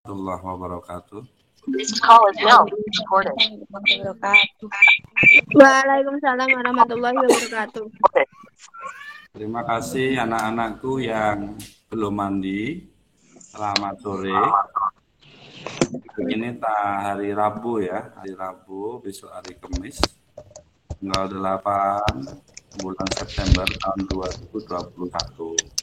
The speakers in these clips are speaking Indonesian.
Warahmatullahi wabarakatuh. This call is now being recorded. Waalaikumsalam warahmatullahi wabarakatuh. Terima kasih anak-anakku yang belum mandi. Selamat sore. Ini hari Rabu ya, hari Rabu, besok hari Kamis. Tanggal 8 bulan September tahun 2021.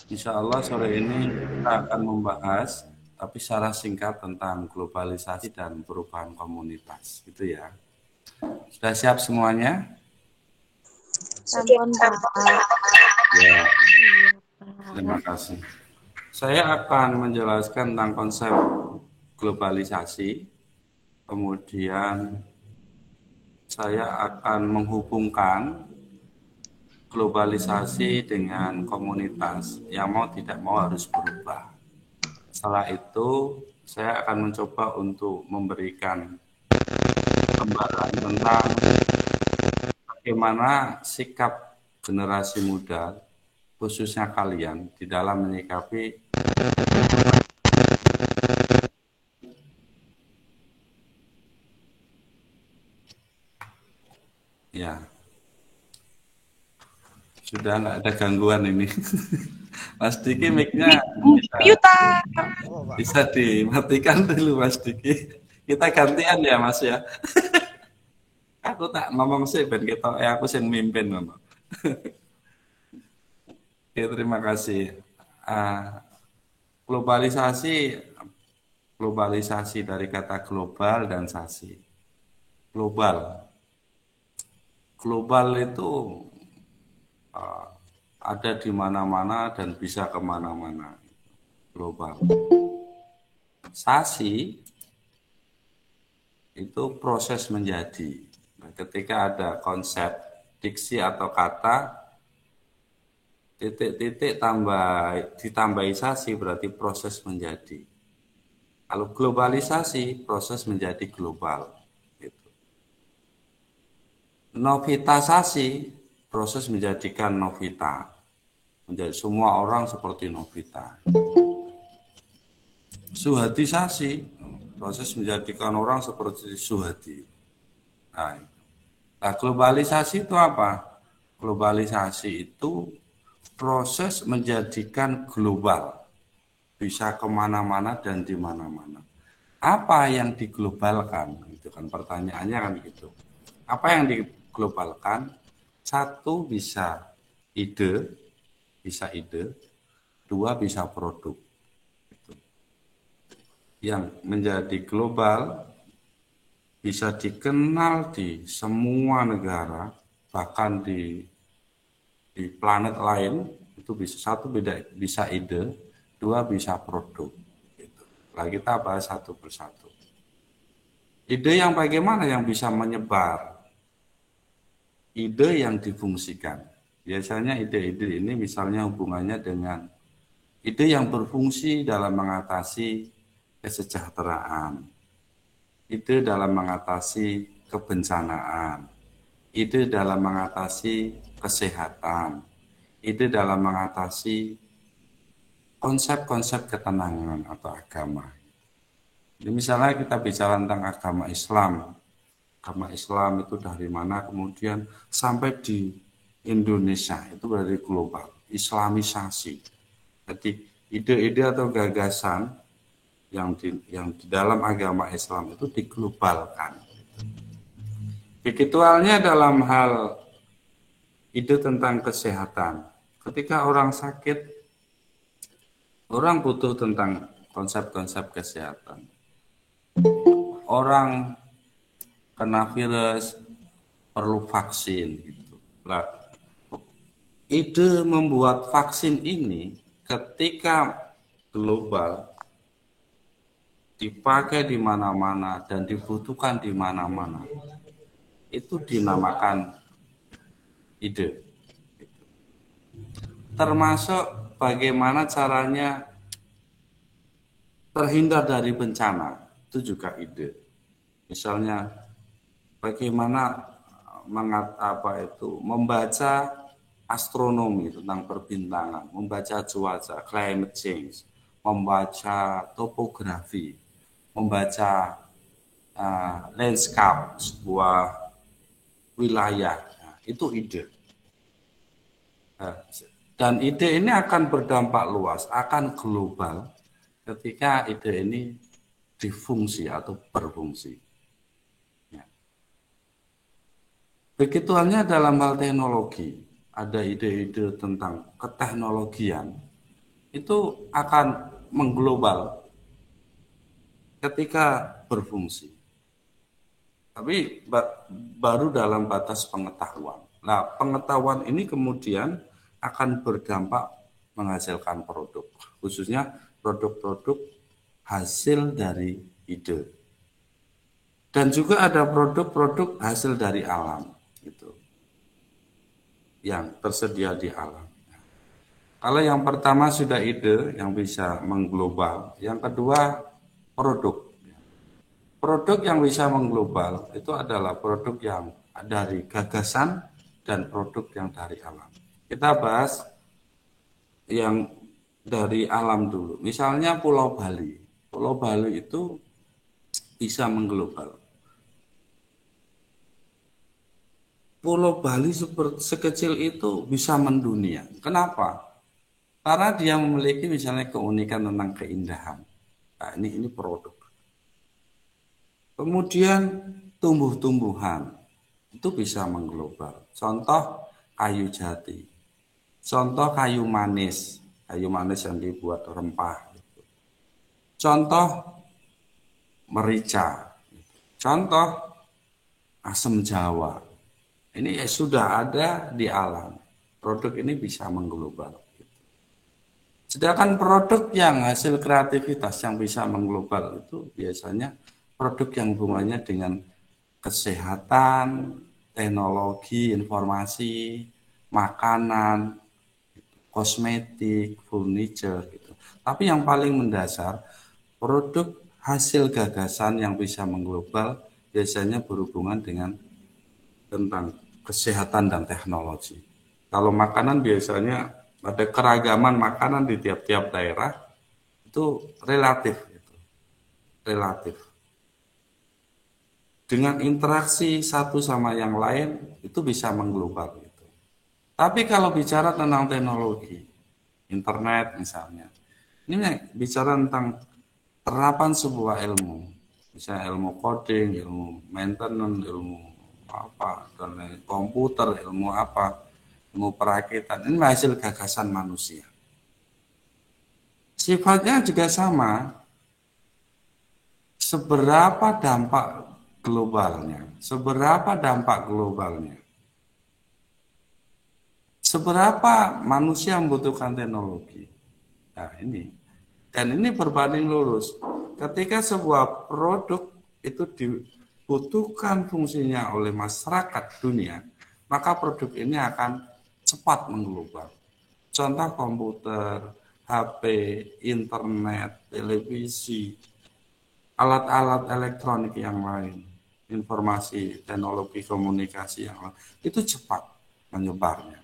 Insya Allah sore ini kita akan membahas tapi secara singkat tentang globalisasi dan perubahan komunitas, gitu ya. Sudah siap semuanya? Sampun, Pak. Ya. Terima kasih. Saya akan menjelaskan tentang konsep globalisasi, kemudian saya akan menghubungkan globalisasi dengan komunitas yang mau tidak mau harus berubah. Setelah itu, saya akan mencoba untuk memberikan gambaran tentang bagaimana sikap generasi muda, khususnya kalian, di dalam menyikapi ya. Sudah nggak ada gangguan ini. Mas Diki mic-nya bisa dimatikan dulu, Mas Diki. Kita gantian ya, Mas ya. Aku tak ngomong sih, ben kita aku sing mimpin ngomong. Oke, terima kasih. Globalisasi dari kata global dan sasi. Global itu ada di mana-mana dan bisa kemana-mana. Global. Sasi itu proses menjadi. Nah, ketika ada konsep diksi atau kata titik-titik ditambahi sasi berarti proses menjadi. Kalau globalisasi proses menjadi global. Gitu. Novitasasi proses menjadikan novita. Menjadi semua orang seperti novita. Suhadisasi proses menjadikan orang seperti suhadi. Nah, globalisasi itu apa? Globalisasi itu proses menjadikan global, bisa kemana-mana dan di mana-mana. Apa yang diglobalkan? Itu kan pertanyaannya kan gitu. Apa yang diglobalkan? Satu bisa ide, dua bisa produk. Yang menjadi global bisa dikenal di semua negara, bahkan di planet lain. Itu bisa satu bisa ide, dua bisa produk. Gitu. Nah, kita bahas satu persatu. Ide yang bagaimana yang bisa menyebar? Ide yang difungsikan. Biasanya ide-ide ini misalnya hubungannya dengan ide yang berfungsi dalam mengatasi kesejahteraan, ide dalam mengatasi kebencanaan, ide dalam mengatasi kesehatan, ide dalam mengatasi konsep-konsep ketenangan atau agama. Jadi misalnya kita bicara tentang agama Islam. Agama Islam itu dari mana kemudian sampai di Indonesia itu dari global, Islamisasi. Jadi ide-ide atau gagasan yang di dalam agama Islam itu diglobalkan. Begitu halnya dalam hal ide tentang kesehatan. Ketika orang sakit, orang butuh tentang konsep-konsep kesehatan. Orang kena virus perlu vaksin gitu. Nah, ide membuat vaksin ini ketika global dipakai di mana-mana dan dibutuhkan di mana-mana, itu dinamakan ide. Termasuk bagaimana caranya terhindar dari bencana, itu juga ide. Misalnya bagaimana membaca astronomi tentang perbintangan, membaca cuaca, climate change, membaca topografi, membaca landscape sebuah wilayah. Nah, itu ide. Dan ide ini akan berdampak luas, akan global ketika ide ini difungsi atau berfungsi. Ya. Begitu halnya dalam hal teknologi, ada ide-ide tentang keteknologian, itu akan mengglobal ketika berfungsi. Tapi baru dalam batas pengetahuan. Nah, pengetahuan ini kemudian akan berdampak menghasilkan produk, khususnya produk-produk hasil dari ide. Dan juga ada produk-produk hasil dari alam, gitu, yang tersedia di alam. Kalau yang pertama sudah ide yang bisa mengglobal, yang kedua produk. Produk yang bisa mengglobal itu adalah produk yang dari gagasan dan produk yang dari alam. Kita bahas yang dari alam dulu. Misalnya Pulau Bali. Pulau Bali itu bisa mengglobal. Pulau Bali sekecil itu bisa mendunia. Kenapa? Karena dia memiliki misalnya keunikan tentang keindahan. Nah, ini produk. Kemudian tumbuh-tumbuhan itu bisa mengglobal. Contoh kayu jati, contoh kayu manis yang dibuat rempah. Contoh merica, contoh asam Jawa. Ini sudah ada di alam. Produk ini bisa mengglobal. Sedangkan produk yang hasil kreativitas yang bisa mengglobal itu biasanya produk yang hubungannya dengan kesehatan, teknologi, informasi, makanan, kosmetik, furniture, gitu. Tapi yang paling mendasar, produk hasil gagasan yang bisa mengglobal biasanya berhubungan dengan tentang kesehatan dan teknologi. Kalau makanan biasanya ada keragaman makanan di tiap-tiap daerah, itu relatif, gitu. Relatif. Dengan interaksi satu sama yang lain itu bisa mengglobal gitu. Tapi kalau bicara tentang teknologi, internet misalnya, ini bicara tentang terapan sebuah ilmu, misalnya ilmu coding, ilmu maintenance, ilmu apa, dan komputer, ilmu apa, ilmu perakitan, ini hasil gagasan manusia. Sifatnya juga sama, seberapa dampak globalnya, seberapa manusia membutuhkan teknologi. Nah ini, dan ini berbanding lurus. Ketika sebuah produk itu dibutuhkan fungsinya oleh masyarakat dunia, maka produk ini akan cepat mengglobal. Contoh komputer, HP, internet, televisi, alat-alat elektronik yang lain, informasi, teknologi komunikasi yang lain, itu cepat menyebarnya.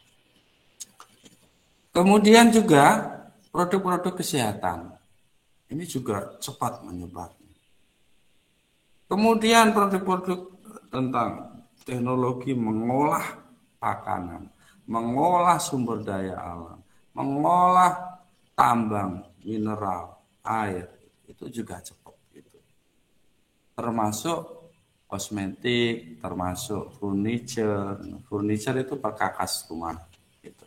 Kemudian juga produk-produk kesehatan, ini juga cepat menyebarnya. Kemudian produk-produk tentang teknologi mengolah makanan, mengolah sumber daya alam, mengolah tambang, mineral, air, itu juga cepat. Termasuk kosmetik, termasuk furniture itu perkakas rumah, gitu.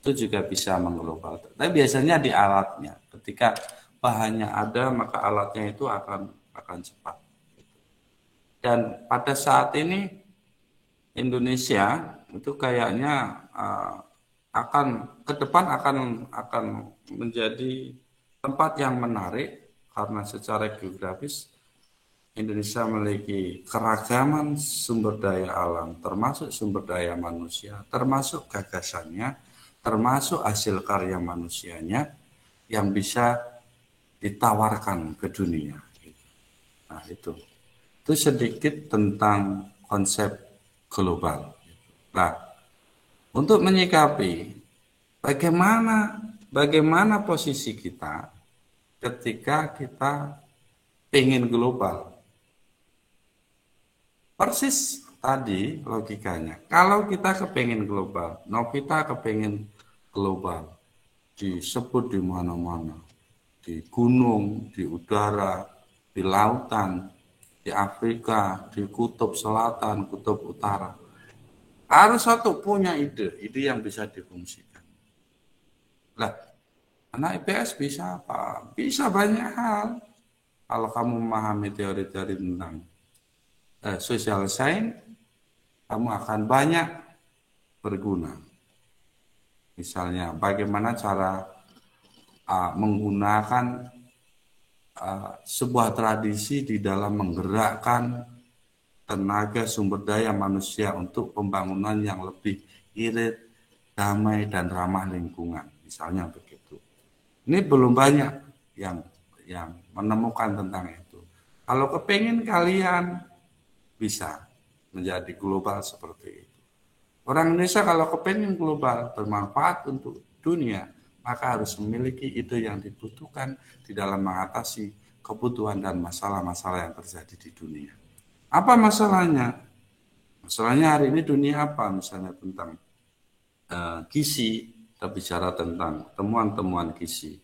Itu juga bisa mengglobal. Tapi biasanya di alatnya, ketika bahannya ada maka alatnya itu akan cepat. Dan pada saat ini Indonesia itu kayaknya akan ke depan akan menjadi tempat yang menarik karena secara geografis Indonesia memiliki keragaman sumber daya alam, termasuk sumber daya manusia, termasuk gagasannya, termasuk hasil karya manusianya yang bisa ditawarkan ke dunia. Nah itu sedikit tentang konsep global. Nah, untuk menyikapi bagaimana posisi kita ketika kita ingin global. Persis tadi logikanya. Kalau kita kepengen global, Novita kepengen global, disebut di mana-mana, di gunung, di udara, di lautan, di Afrika, di kutub selatan, kutub utara. Harus satu punya ide yang bisa difungsikan. Lah, anak IPS bisa apa? Bisa banyak hal. Kalau kamu memahami teori-teori tentang social science, kamu akan banyak berguna. Misalnya, bagaimana cara menggunakan sebuah tradisi di dalam menggerakkan tenaga sumber daya manusia untuk pembangunan yang lebih irit, damai, dan ramah lingkungan. Misalnya begitu. Ini belum banyak yang menemukan tentang itu. Kalau kepingin kalian bisa menjadi global seperti itu. Orang Indonesia kalau kepingin global bermanfaat untuk dunia, maka harus memiliki ide yang dibutuhkan di dalam mengatasi kebutuhan dan masalah-masalah yang terjadi di dunia. Apa masalahnya? Masalahnya hari ini dunia apa? Misalnya tentang gizi, kita bicara tentang temuan-temuan gizi.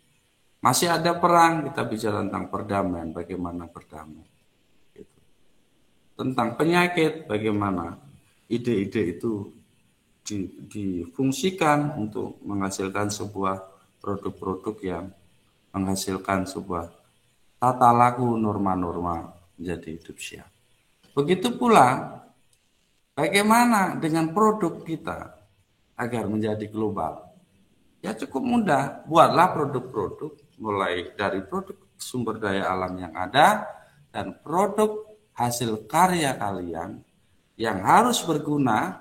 Masih ada perang, kita bicara tentang perdamaian, bagaimana berdamai. Gitu. Tentang penyakit, bagaimana ide-ide itu difungsikan untuk menghasilkan sebuah produk-produk yang menghasilkan sebuah tata laku norma-norma menjadi hidup sehat. Begitu pula bagaimana dengan produk kita agar menjadi global. Ya cukup mudah, buatlah produk-produk mulai dari produk sumber daya alam yang ada dan produk hasil karya kalian yang harus berguna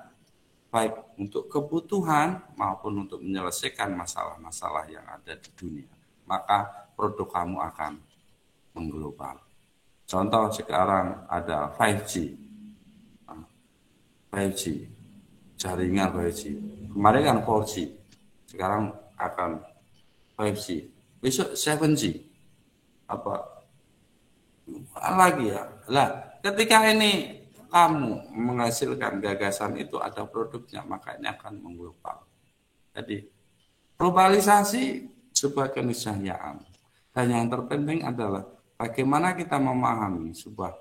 baik untuk kebutuhan maupun untuk menyelesaikan masalah-masalah yang ada di dunia. Maka produk kamu akan mengglobal. Contoh sekarang ada 5G, jaringan 5G. Kemarin kan 4G, sekarang akan 5G. Besok 7G. Apa lagi ya? Lah, ketika ini kamu menghasilkan gagasan itu ada produknya, makanya akan mengglobal. Jadi globalisasi sebuah keniscayaan. Dan yang terpenting adalah bagaimana kita memahami sebuah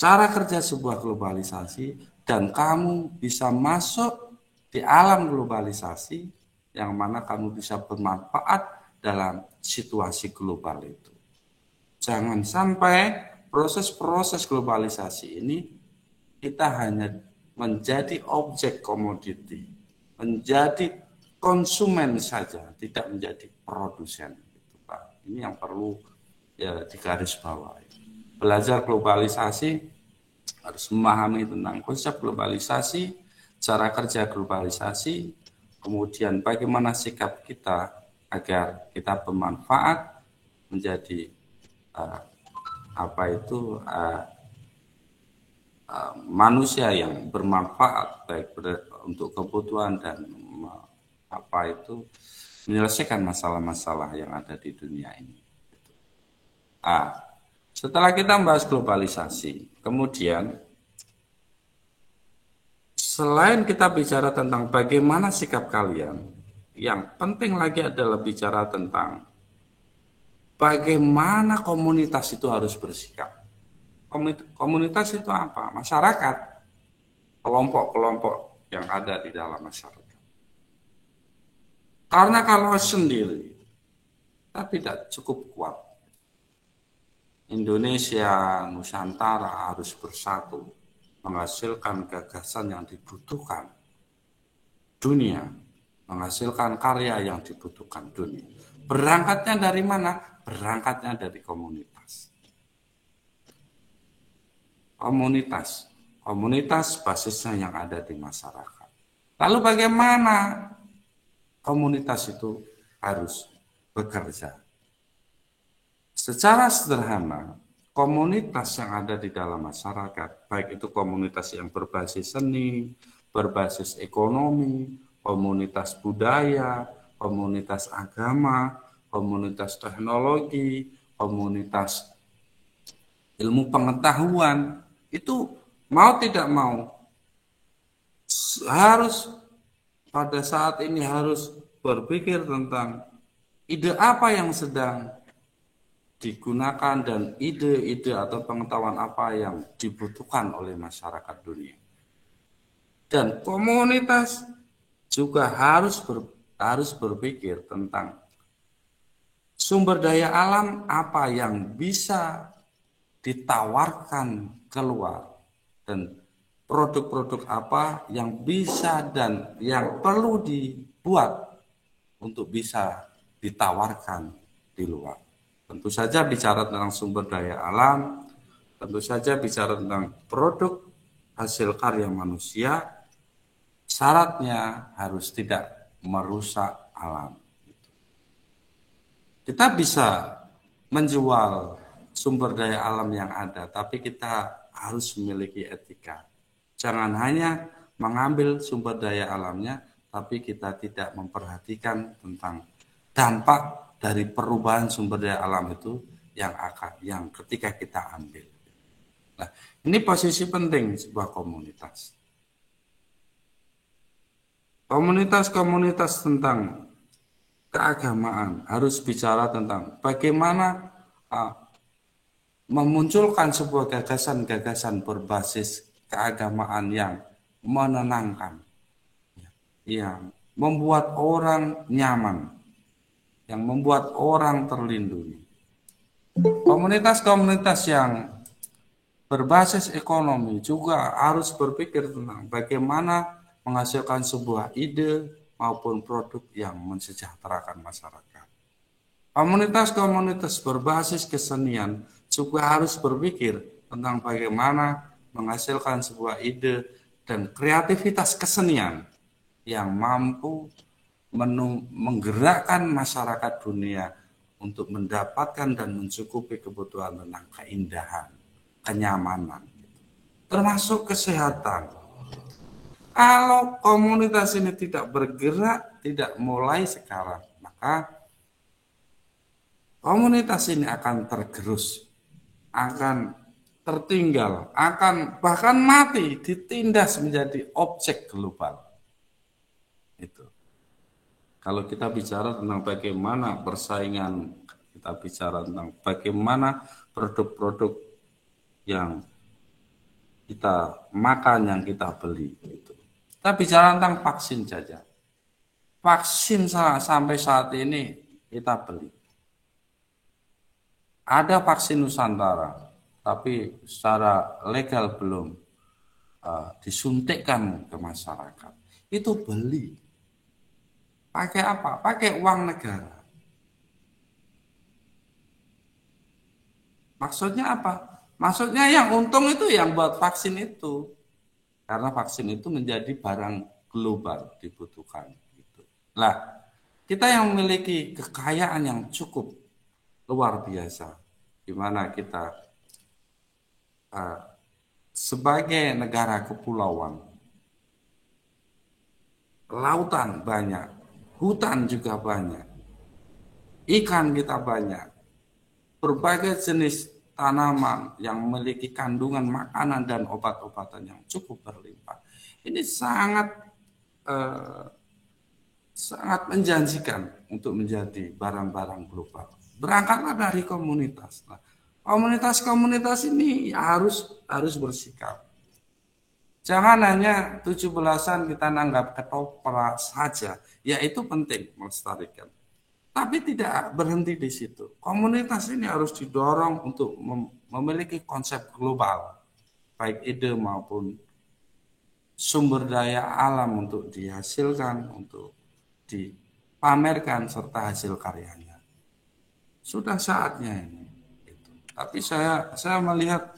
cara kerja sebuah globalisasi dan kamu bisa masuk di alam globalisasi yang mana kamu bisa bermanfaat dalam situasi global itu. Jangan sampai proses-proses globalisasi ini kita hanya menjadi objek komoditi, menjadi konsumen saja, tidak menjadi produsen. Gitu, Pak. Ini yang perlu ya digarisbawahi. Belajar globalisasi harus memahami tentang konsep globalisasi, cara kerja globalisasi, kemudian bagaimana sikap kita agar kita bermanfaat menjadi manusia yang bermanfaat baik untuk kebutuhan dan menyelesaikan masalah-masalah yang ada di dunia ini. Setelah kita membahas globalisasi, kemudian selain kita bicara tentang bagaimana sikap kalian, yang penting lagi adalah bicara tentang bagaimana komunitas itu harus bersikap. Komunitas itu apa? Masyarakat, kelompok-kelompok yang ada di dalam masyarakat. Karena kalau sendiri, kita tidak cukup kuat. Indonesia, Nusantara harus bersatu, menghasilkan gagasan yang dibutuhkan dunia, menghasilkan karya yang dibutuhkan dunia. Berangkatnya dari mana? Berangkatnya dari komunitas. Komunitas basisnya yang ada di masyarakat. Lalu bagaimana komunitas itu harus bekerja? Secara sederhana, komunitas yang ada di dalam masyarakat, baik itu komunitas yang berbasis seni, berbasis ekonomi, komunitas budaya, komunitas agama, komunitas teknologi, komunitas ilmu pengetahuan, itu mau tidak mau harus pada saat ini harus berpikir tentang ide apa yang sedang digunakan dan ide-ide atau pengetahuan apa yang dibutuhkan oleh masyarakat dunia. Dan komunitas juga harus berpikir tentang sumber daya alam apa yang bisa ditawarkan keluar dan produk-produk apa yang bisa dan yang perlu dibuat untuk bisa ditawarkan di luar. Tentu saja bicara tentang sumber daya alam, tentu saja bicara tentang produk hasil karya manusia, syaratnya harus tidak merusak alam. Kita bisa menjual sumber daya alam yang ada, tapi kita harus memiliki etika. Jangan hanya mengambil sumber daya alamnya, tapi kita tidak memperhatikan tentang dampak dari perubahan sumber daya alam itu yang ketika kita ambil. Nah, ini posisi penting sebuah komunitas. Komunitas-komunitas tentang keagamaan harus bicara tentang bagaimana memunculkan sebuah gagasan-gagasan berbasis keagamaan yang menenangkan, yang membuat orang nyaman, yang membuat orang terlindungi. Komunitas-komunitas yang berbasis ekonomi juga harus berpikir tentang bagaimana menghasilkan sebuah ide maupun produk yang mensejahterakan masyarakat. Komunitas-komunitas berbasis kesenian juga harus berpikir tentang bagaimana menghasilkan sebuah ide dan kreativitas kesenian yang mampu menggerakkan masyarakat dunia untuk mendapatkan dan mencukupi kebutuhan tentang keindahan, kenyamanan, termasuk kesehatan. Kalau komunitas ini tidak bergerak, tidak mulai sekarang, maka komunitas ini akan tergerus, akan tertinggal, akan bahkan mati, ditindas menjadi objek global. Itu. Kalau kita bicara tentang bagaimana persaingan, kita bicara tentang bagaimana produk-produk yang kita makan, yang kita beli. Gitu. Kita bicara tentang vaksin saja. Vaksin sampai saat ini kita beli. Ada vaksin Nusantara, tapi secara legal belum disuntikkan ke masyarakat. Itu beli. Pakai apa? Pakai uang negara. Maksudnya apa? Maksudnya yang untung itu yang buat vaksin itu. Karena vaksin itu menjadi barang global dibutuhkan. Gitu. Nah, kita yang memiliki kekayaan yang cukup luar biasa, di mana kita sebagai negara kepulauan, lautan banyak, hutan juga banyak, ikan kita banyak, berbagai jenis tanaman yang memiliki kandungan makanan dan obat-obatan yang cukup berlimpah. Ini sangat menjanjikan untuk menjadi barang-barang global. Berangkatlah dari komunitas. Nah, komunitas-komunitas ini harus bersikap. Jangan hanya 17-an kita nanggap ketoprak saja. Ya itu penting melestarikan. Tapi tidak berhenti di situ. Komunitas ini harus didorong untuk memiliki konsep global, baik ide maupun sumber daya alam untuk dihasilkan, untuk dipamerkan serta hasil karyanya. Sudah saatnya ini. Tapi saya melihat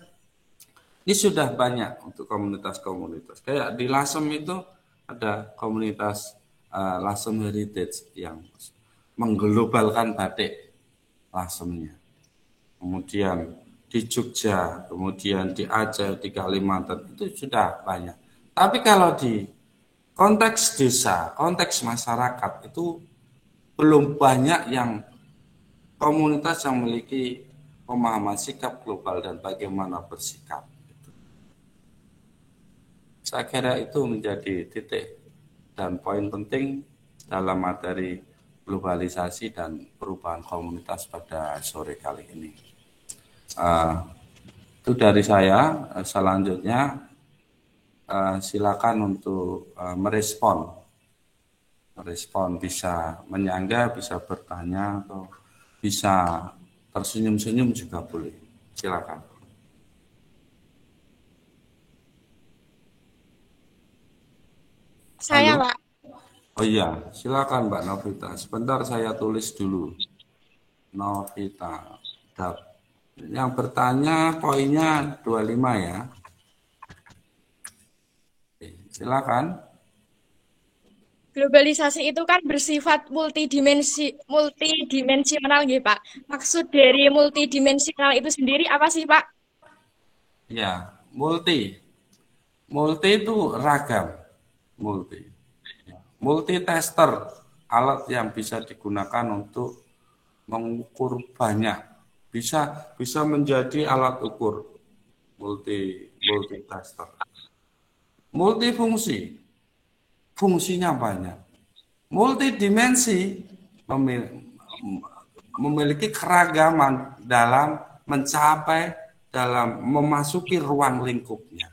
ini sudah banyak untuk komunitas-komunitas. Kayak di Lasem itu ada komunitas Lasem Heritage yang mengglobalkan batik Lasemnya. Kemudian di Jogja, kemudian di Aceh, di Kalimantan, itu sudah banyak. Tapi kalau di konteks desa, konteks masyarakat itu belum banyak yang komunitas yang memiliki pemahaman sikap global dan bagaimana bersikap. Saya kira itu menjadi titik dan poin penting dalam materi globalisasi dan perubahan komunitas pada sore kali ini. Itu dari saya. Selanjutnya silakan untuk merespon, bisa menyanggah, bisa bertanya, atau bisa tersenyum-senyum juga boleh. Silakan. Saya, Halo? Pak. Oh iya, silakan Mbak Novita. Sebentar saya tulis dulu. Novita. Yang bertanya poinnya 25 ya. Oke, silakan. Globalisasi itu kan bersifat multidimensional, nggih, Pak. Maksud dari multidimensional itu sendiri apa sih, Pak? Ya, multi. Multi itu ragam. Multi. Multitester, alat yang bisa digunakan untuk mengukur banyak. Bisa menjadi alat ukur. Multitester. Multifungsi, fungsinya banyak. Multidimensi, memiliki keragaman dalam memasuki ruang lingkupnya.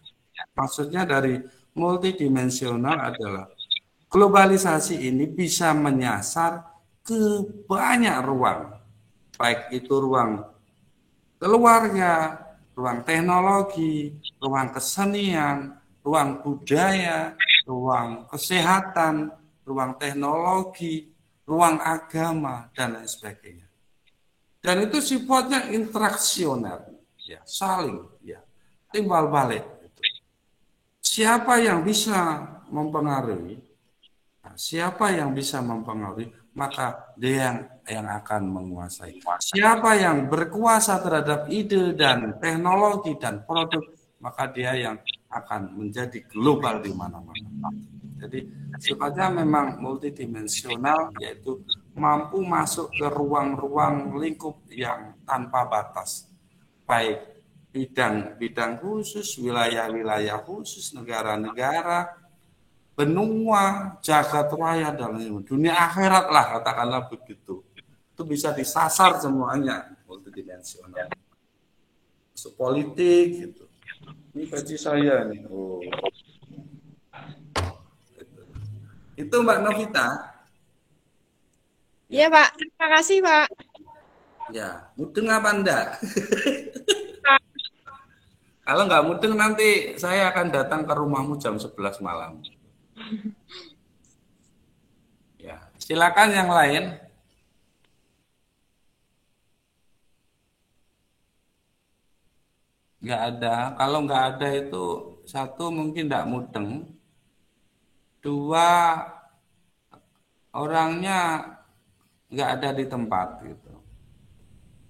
Maksudnya dari multidimensional adalah globalisasi ini bisa menyasar ke banyak ruang, baik itu ruang keluarga, ruang teknologi, ruang kesenian, ruang budaya, ruang kesehatan, ruang teknologi, ruang agama, dan lain sebagainya. Dan itu sifatnya interaksioner, ya, saling, ya, timbal balik. Siapa yang bisa mempengaruhi, maka dia yang akan menguasai. Siapa yang berkuasa terhadap ide dan teknologi dan produk, maka dia yang akan menjadi global di mana-mana. Jadi sifatnya memang multidimensional, yaitu mampu masuk ke ruang-ruang lingkup yang tanpa batas, baik bidang-bidang khusus, wilayah-wilayah khusus, negara-negara, benua, jagat raya, dan dunia akhirat lah, katakanlah begitu. Itu bisa disasar semuanya, multidimensional. Masuk politik, gitu. Ini baju saya nih. Oh. Itu Mbak Novita. Iya, Pak. Terima kasih, Pak. Ya, mudeng apa enggak? Kalau nggak mudeng nanti saya akan datang ke rumahmu jam 11 malam. Ya, silakan yang lain. Nggak ada. Kalau nggak ada itu, satu mungkin nggak mudeng. Dua, orangnya nggak ada di tempat gitu.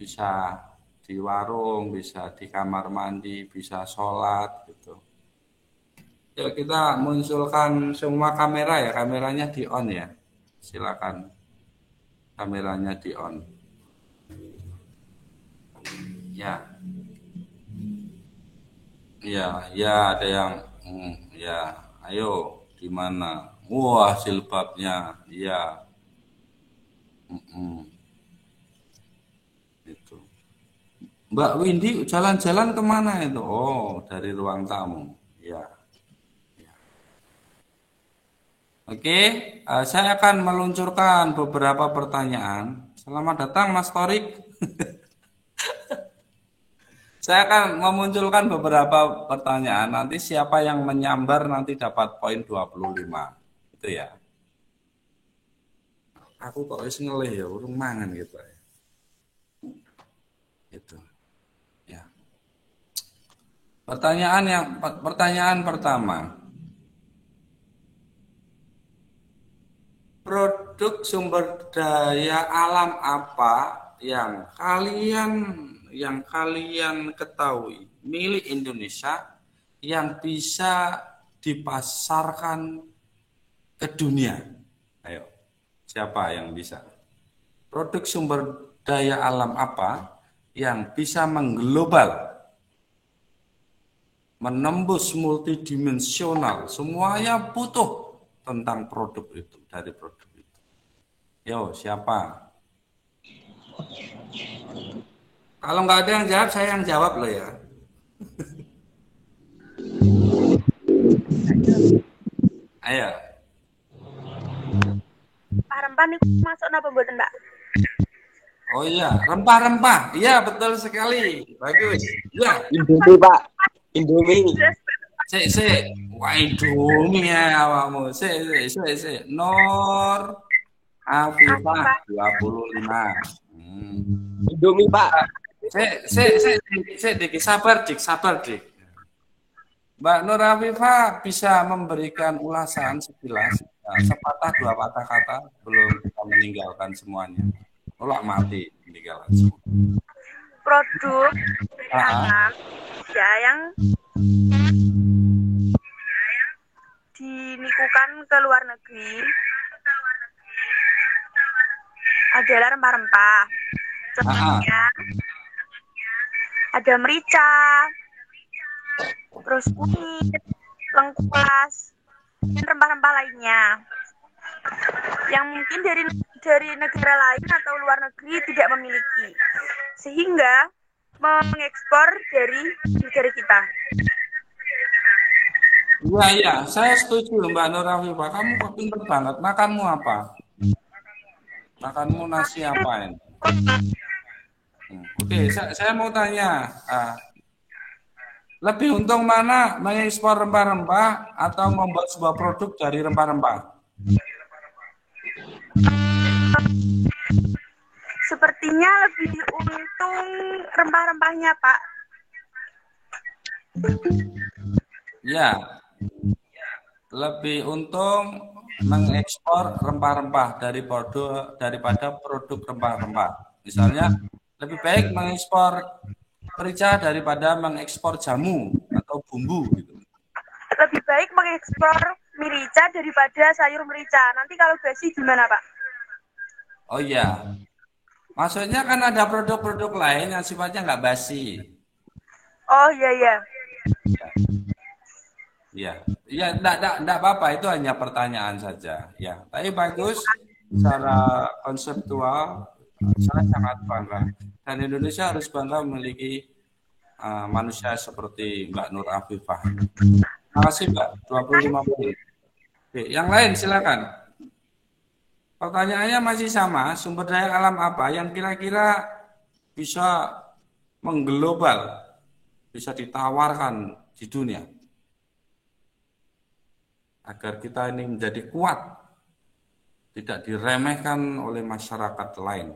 Bisa di warung, bisa di kamar mandi, bisa sholat gitu. Ya, kita munculkan semua kamera ya, kameranya di on ya. Silakan kameranya di on. Ya. Ya ada yang ya, ayo di mana? Wah, jilbabnya. Ya. Itu. Mbak Windy jalan-jalan kemana itu? Oh, dari ruang tamu. Ya. Oke, saya akan meluncurkan beberapa pertanyaan. Selamat datang Mas Torik. Saya akan memunculkan beberapa pertanyaan. Nanti siapa yang menyambar nanti dapat poin 25. Itu ya. Aku kok wis ngelih ya, urung mangan gitu ya. Itu. Ya. Pertanyaan pertama. Produk sumber daya alam apa yang kalian ketahui milik Indonesia yang bisa dipasarkan ke dunia? Ayo, siapa yang bisa? Produk sumber daya alam apa yang bisa mengglobal, menembus multidimensional, semuanya butuh tentang produk itu, dari produk itu. Yo, siapa? Kalau nggak ada yang jawab, saya yang jawab loh ya. Ayo. Rempah nih masuk napa mboten, Mbak? Oh iya, rempah-rempah. Iya, betul sekali. Bagus. Ya, Indomie, Pak. Indomie. sik. Wah, Indomie ya awakmu. Sik. Nur Afifah 25. Indomie, Pak. Sik, Dik. Sabar, Dik. Mbak Nur Afifah bisa memberikan ulasan sekilas, sepatah dua patah kata belum kita meninggalkan semuanya. Tolak mati meninggalkan semua. Produk alam ya yang dinikukan ke luar negeri adalah rempah-rempah. Contohnya ada merica, terus kunyit, lengkuas, dan rempah-rempah lainnya yang mungkin dari negara lain atau luar negeri tidak memiliki, sehingga mengekspor dari negara kita. Iya, saya setuju Mbak Nur Afifah. Kamu kok pinter banget. Makanmu apa? Makanmu nasi apa ini? Oke, saya mau tanya. Lebih untung mana mengekspor rempah-rempah atau membuat sebuah produk dari rempah-rempah? Sepertinya lebih untung rempah-rempahnya, Pak. Ya, lebih untung mengekspor rempah-rempah daripada produk rempah-rempah. Misalnya, lebih baik mengekspor merica daripada mengekspor jamu atau bumbu gitu. Lebih baik mengekspor merica daripada sayur merica. Nanti kalau basi gimana, Pak? Oh iya, maksudnya kan ada produk-produk lain yang sifatnya nggak basi. Oh iya. Iya, enggak apa-apa, itu hanya pertanyaan saja. Ya, tapi bagus secara konseptual. Saya sangat bangga dan Indonesia harus bangga memiliki manusia seperti Mbak Nur Afifah. Terima kasih Mbak, 25 poin. Oke, yang lain silakan. Pertanyaannya masih sama, sumber daya alam apa yang kira-kira bisa mengglobal, bisa ditawarkan di dunia agar kita ini menjadi kuat, tidak diremehkan oleh masyarakat lain.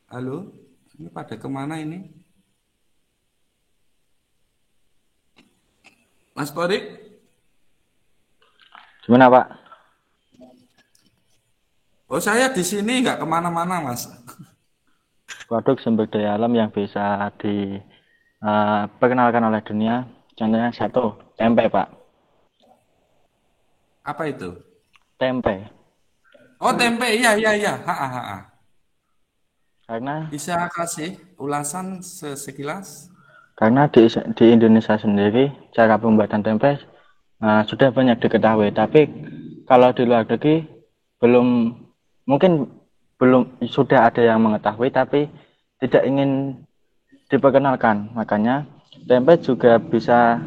Halo, ini pada kemana ini? Mas Torik? Gimana, Pak? Oh, saya di sini nggak kemana-mana, Mas. Produk sumber daya alam yang bisa diperkenalkan oleh dunia. Contohnya satu, tempe, Pak. Apa itu? Tempe. Oh, tempe, iya. Karena Bisa kasih ulasan sekilas? karena di Indonesia sendiri cara pembuatan tempe sudah banyak diketahui, tapi kalau di luar negeri mungkin belum sudah ada yang mengetahui tapi tidak ingin diperkenalkan. Makanya tempe juga bisa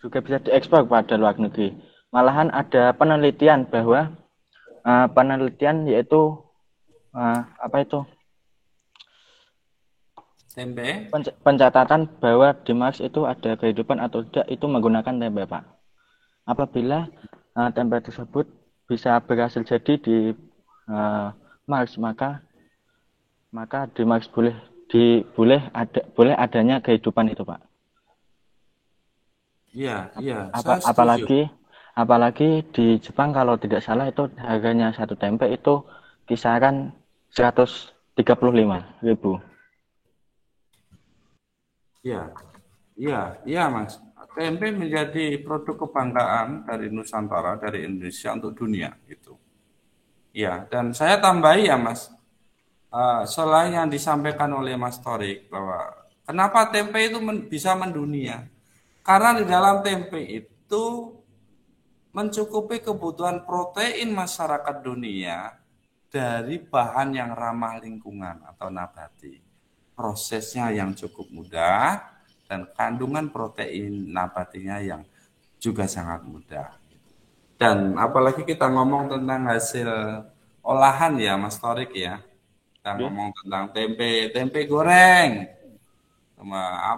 diekspor pada luar negeri. Malahan ada penelitian bahwa yaitu Tempe? pencatatan bahwa di Mars itu ada kehidupan atau tidak itu menggunakan tempe, Pak. Apabila tempe tersebut bisa berhasil jadi di Mars, maka di Mars boleh adanya kehidupan itu, Pak. Iya, saya setuju. Apalagi di Jepang kalau tidak salah itu harganya satu tempe itu kisaran 135.000. Iya, Mas. tempe menjadi produk kebanggaan dari Nusantara, dari Indonesia untuk dunia gitu. Ya, dan saya tambahi ya Mas, selain yang disampaikan oleh Mas Torik bahwa kenapa tempe itu bisa mendunia? Karena di dalam tempe itu mencukupi kebutuhan protein masyarakat dunia dari bahan yang ramah lingkungan atau nabati. Prosesnya yang cukup mudah dan kandungan protein nabatinya yang juga sangat mudah. Dan apalagi kita ngomong tentang hasil olahan ya Mas Torik ya. Kita ngomong tentang tempe goreng. Sama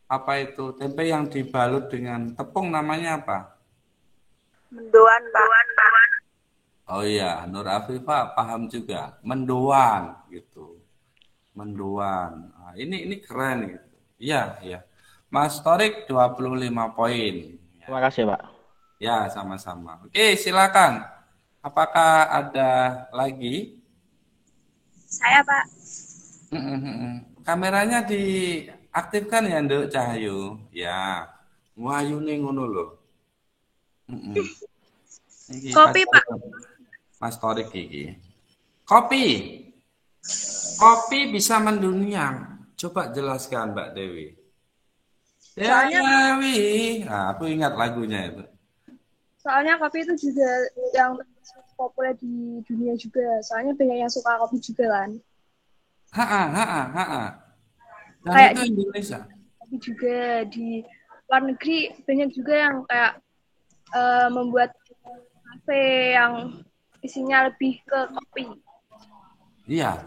apa itu? Tempe yang dibalut dengan tepung namanya apa? Mendoan, Pak. Oh iya, Nur Afifah paham juga. Mendoan gitu. Mendoan. Nah, ini keren gitu. Iya, iya. Mas Torik 25 poin. Terima kasih, Pak. Ya, sama-sama. Oke, silakan. Apakah ada lagi? Saya, Pak. Kameranya diaktifkan ya, Nduk Cahayu. Ya. Wahyu ning ngono lho. Kopi, Pak. Mas Torik iki. Kopi. Kopi bisa mendunia. Coba jelaskan, Mbak Dewi. Dewi. Nah, aku ingat lagunya itu. Soalnya kopi itu juga yang populer di dunia juga. Soalnya banyak yang suka kopi juga kan. Dan Kayak itu Indonesia. Kopi juga di luar negeri banyak juga yang kayak membuat kafe yang isinya lebih ke kopi. Iya.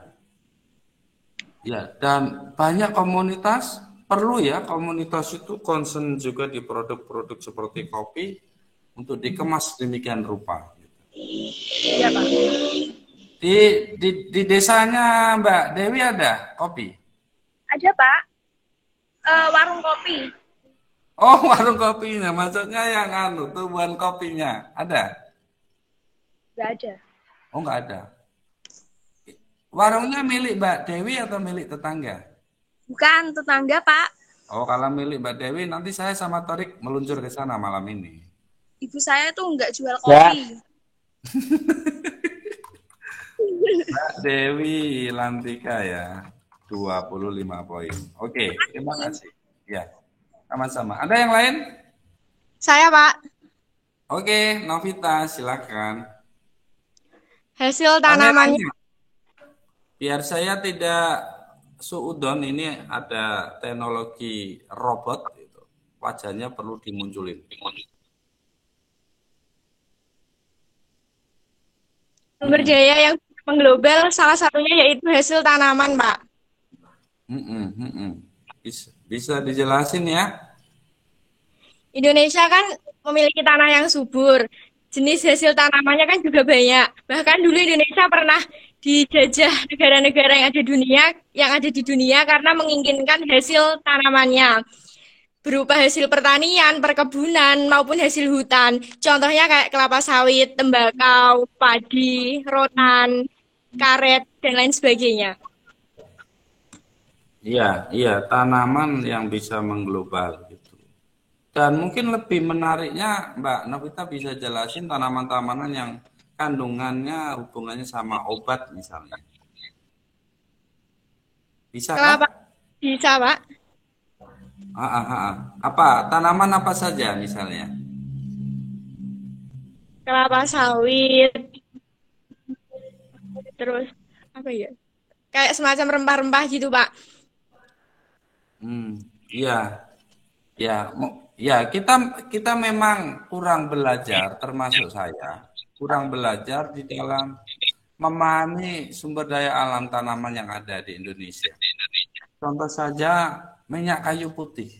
Ya, dan banyak komunitas perlu ya, komunitas itu concern juga di produk-produk seperti kopi untuk dikemas demikian rupa. Iya, Pak. Di desanya Mbak Dewi ada kopi? Ada, Pak. Warung kopi. Oh, warung kopinya, maksudnya yang tumbuhan kopinya ada? Nggak ada. Oh, nggak ada. Warungnya milik Mbak Dewi atau milik tetangga? Bukan tetangga, Pak. Oh, kalau milik Mbak Dewi, nanti saya sama Torik meluncur ke sana malam ini. Ibu saya tuh nggak jual kopi. Mbak Dewi Lantika ya, 25 poin. Oke, terima kasih. Ya, sama-sama. Ada yang lain? Saya, Pak. Oke, Novita, silakan. Hasil tanamannya. Biar saya tidak suudon, ini ada teknologi robot, gitu. Wajahnya perlu dimunculin. Sumber daya yang mengglobal salah satunya yaitu hasil tanaman, Pak. Bisa dijelasin ya? Indonesia kan memiliki tanah yang subur. Jenis hasil tanamannya kan juga banyak. Bahkan dulu Indonesia pernah dijajah negara-negara yang ada di dunia karena menginginkan hasil tanamannya. Berupa hasil pertanian, perkebunan, maupun hasil hutan. Contohnya kayak kelapa sawit, tembakau, padi, rotan, karet, dan lain sebagainya. Iya, tanaman yang bisa mengglobal gitu. Dan mungkin lebih menariknya, Mbak Novita bisa jelasin tanaman-tanaman yang kandungannya hubungannya sama obat misalnya. Bisa Kelapa kan? bisa, Pak. Apa tanaman apa saja misalnya? Kelapa sawit. Terus apa ya? Kayak semacam rempah-rempah gitu, Pak. Iya. Ya, kita memang kurang belajar, termasuk saya, kurang belajar di dalam memahami sumber daya alam tanaman yang ada di Indonesia. Contoh saja minyak kayu putih.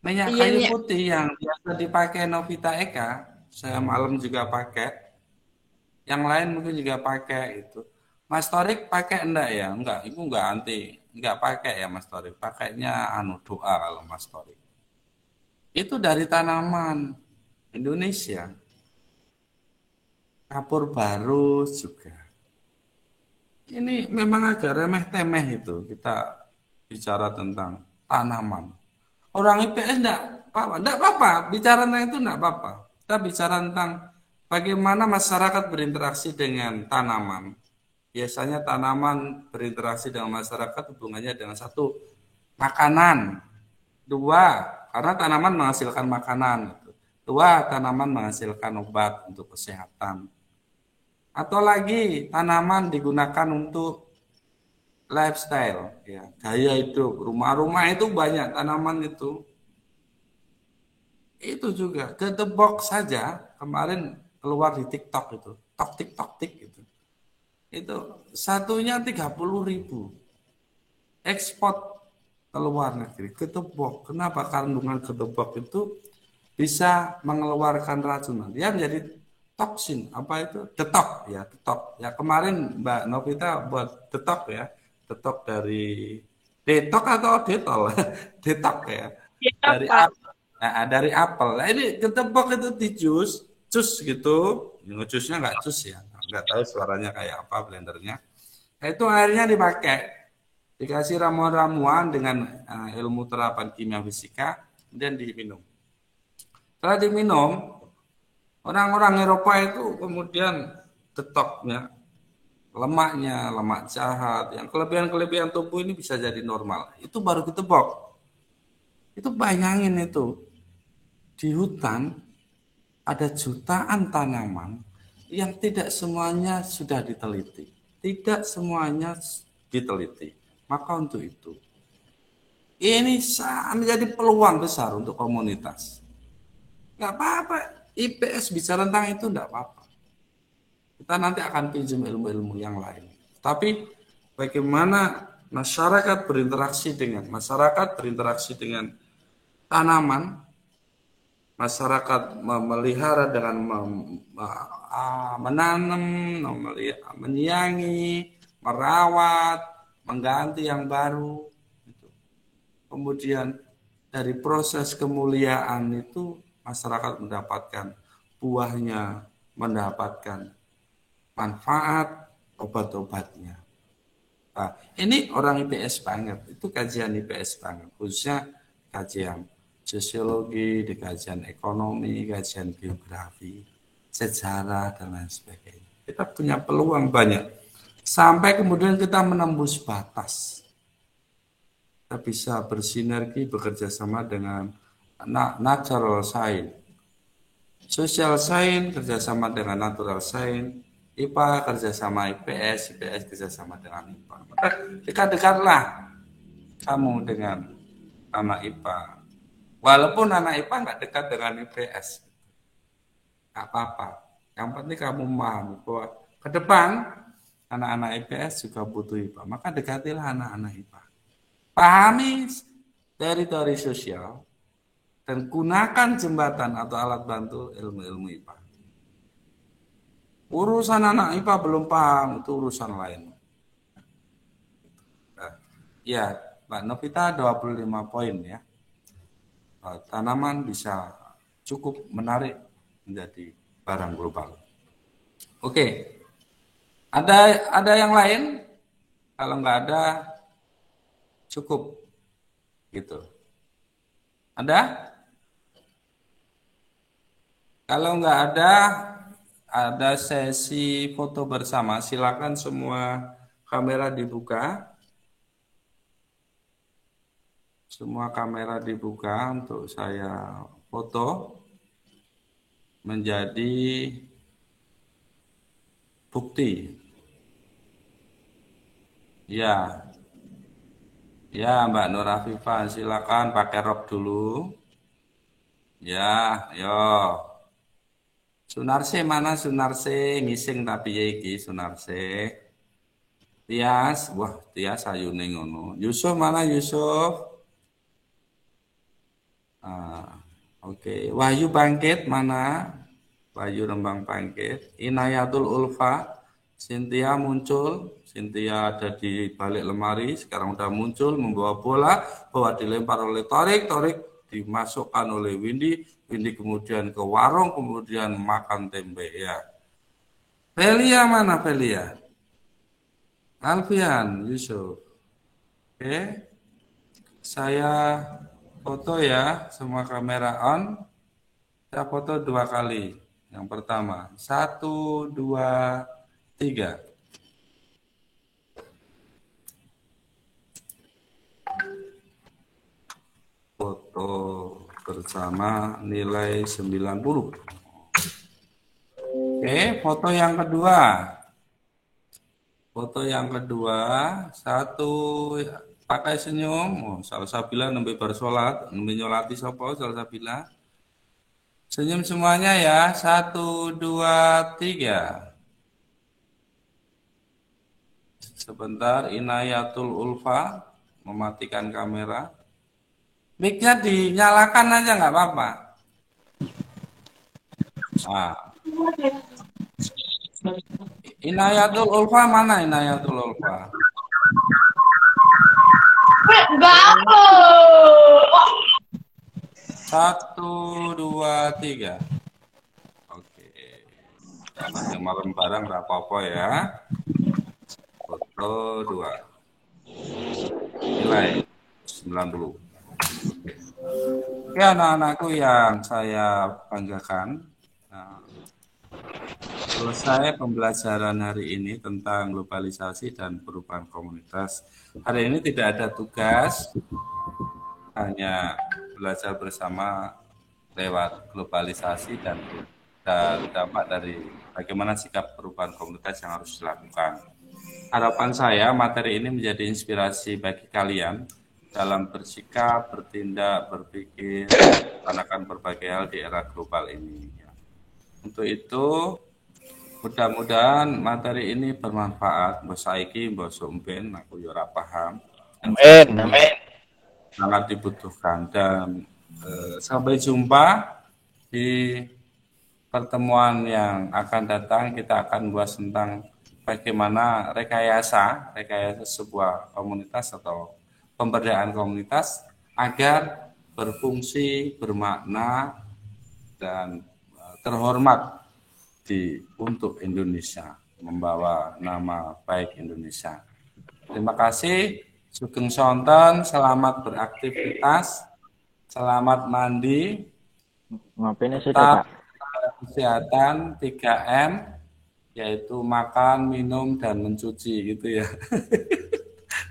Minyak kayu putih yang biasa dipakai Novita Eka, saya malam juga pakai. Yang lain mungkin juga pakai itu. Mas Torik pakai enggak ya? Enggak, itu enggak enggak pakai ya Mas Torik. Pakainya doa kalau Mas Torik. Itu dari tanaman Indonesia. Kapur barus juga. Ini memang agak remeh-temeh itu kita bicara tentang tanaman. Orang IPS enggak apa-apa, bicara tentang itu enggak apa-apa. Kita bicara tentang bagaimana masyarakat berinteraksi dengan tanaman. Biasanya tanaman berinteraksi dengan masyarakat hubungannya dengan satu, makanan. Dua, karena tanaman menghasilkan makanan. Dua, tanaman menghasilkan obat untuk kesehatan. Atau lagi, tanaman digunakan untuk lifestyle, ya, gaya hidup. Rumah-rumah itu banyak tanaman itu. Itu juga, ke the box saja, kemarin keluar di TikTok itu. Tik gitu. Itu satunya 30.000. Ekspor ke luar negeri, ketebok. Kenapa? Kandungan ketebok itu bisa mengeluarkan racun. Dia menjadi toksin. Apa itu? Detok ya, detok. Ya kemarin Mbak Novita buat detok ya. Detok dari detok atau detol? Detok ya. Detok, Dari Pak. dari apel. Nah, ini ketebok itu di jus gitu. Ngejusnya nggak jus ya. Nggak tahu suaranya kayak apa blendernya. Nah, itu akhirnya dipakai. Dikasih ramuan-ramuan dengan ilmu terapan kimia fisika, kemudian diminum. Setelah diminum, orang-orang Eropa itu kemudian detoknya, lemaknya, lemak jahat, yang kelebihan-kelebihan tubuh ini bisa jadi normal. Itu baru ketebok. Itu bayangin itu, di hutan ada jutaan tanaman yang tidak semuanya sudah diteliti. Tidak semuanya diteliti. Maka untuk itu, ini menjadi peluang besar untuk komunitas. Nggak apa-apa, IPS bicara tentang itu nggak apa-apa. Kita nanti akan pinjam ilmu-ilmu yang lain. Tapi bagaimana masyarakat berinteraksi dengan tanaman, masyarakat memelihara dengan menanam, menyiangi, merawat, mengganti yang baru. Kemudian dari proses kemuliaan itu masyarakat mendapatkan buahnya, mendapatkan manfaat obat-obatnya. Nah, ini orang IPS banget, itu kajian IPS banget, khususnya kajian sosiologi, kajian ekonomi, kajian geografi, sejarah, dan lain sebagainya. Kita punya peluang banyak. Sampai kemudian kita menembus batas. Kita bisa bersinergi, bekerja sama dengan natural science. Social science kerjasama dengan natural science. IPA kerjasama IPS, IPS kerjasama dengan IPA. Maka dekat-dekatlah kamu dengan anak IPA. Walaupun anak IPA nggak dekat dengan IPS. Nggak apa-apa. Yang penting kamu memahami bahwa ke depan anak-anak IPS juga butuh IPA, maka dekatilah anak-anak IPA. Pahami teritori sosial dan gunakan jembatan atau alat bantu ilmu-ilmu IPA. Urusan anak IPA belum paham, itu urusan lain. Ya, Mbak Novita 25 poin ya. Tanaman bisa cukup menarik menjadi barang global. Oke. Ada yang lain? Kalau nggak ada, cukup gitu. Ada? Kalau nggak ada sesi foto bersama. Silakan semua kamera dibuka. Semua kamera dibuka untuk saya foto menjadi bukti. Ya, Mbak Nur Afifah, silakan pakai rok dulu. Ya, yo. Sunarse mana Sunarse? Ngising tapi ya iki Sunarse. Tias, wah Tias ayune ngono. Yusuf mana Yusuf? Oke. Wahyu Bangkit mana? Wahyu Rembang Bangkit. Inayatul Ulfa. Cynthia muncul. Cynthia ada di balik lemari. Sekarang udah muncul membawa bola. Bahwa dilempar oleh Torik. Torik dimasukkan oleh Windy. Windy kemudian ke warung. Kemudian makan tempe ya. Velia mana Velia? Alfian Yusuf. Oke. Saya foto ya, semua kamera on. Saya foto 2 kali. Yang pertama, 1, 2, 3. Foto bersama nilai 90. Oke, foto yang kedua. Foto yang kedua, 1 pakai senyum. Oh, salsabila nembe bar salat, nembe nyolati sapa salsabila. Senyum semuanya ya. 1, 2, 3. Sebentar, Inayatul Ulfa mematikan kamera. Mic-nya dinyalakan aja nggak apa-apa. Nah. Inayatul Ulfa mana Inayatul Ulfa? Satu, 2, 3. Oke. Karena yang malam bareng nggak apa-apa ya. Foto 2. Nilai 90. Oke, anak-anakku yang saya banggakan. Nah, selesai pembelajaran hari ini tentang globalisasi dan perubahan komunitas. Hari ini tidak ada tugas, hanya belajar bersama lewat globalisasi dan dampak dari bagaimana sikap perubahan komunitas yang harus dilakukan. Harapan saya materi ini menjadi inspirasi bagi kalian dalam bersikap, bertindak, berpikir, melaksanakan berbagai hal di era global ini. Untuk itu, mudah-mudahan materi ini bermanfaat. Mbok saiki, mbok sumpen, aku ya ora paham. Amin, amin. Sangat dibutuhkan dan sampai jumpa di pertemuan yang akan datang. Kita akan bahas tentang bagaimana rekayasa sebuah komunitas atau pemberdayaan komunitas agar berfungsi, bermakna, dan terhormat untuk Indonesia, membawa nama baik Indonesia. Terima kasih, sugeng sonten, selamat beraktivitas, selamat mandi, tetap kesehatan 3M, yaitu makan, minum, dan mencuci gitu ya.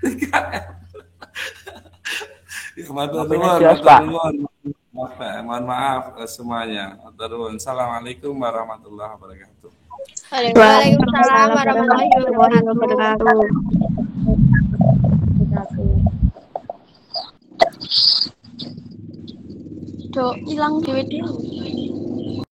3M. Mohon maaf semuanya. Assalamualaikum warahmatullahi wabarakatuh. Waalaikumsalam warahmatullahi wabarakatuh. Do hilang DVD.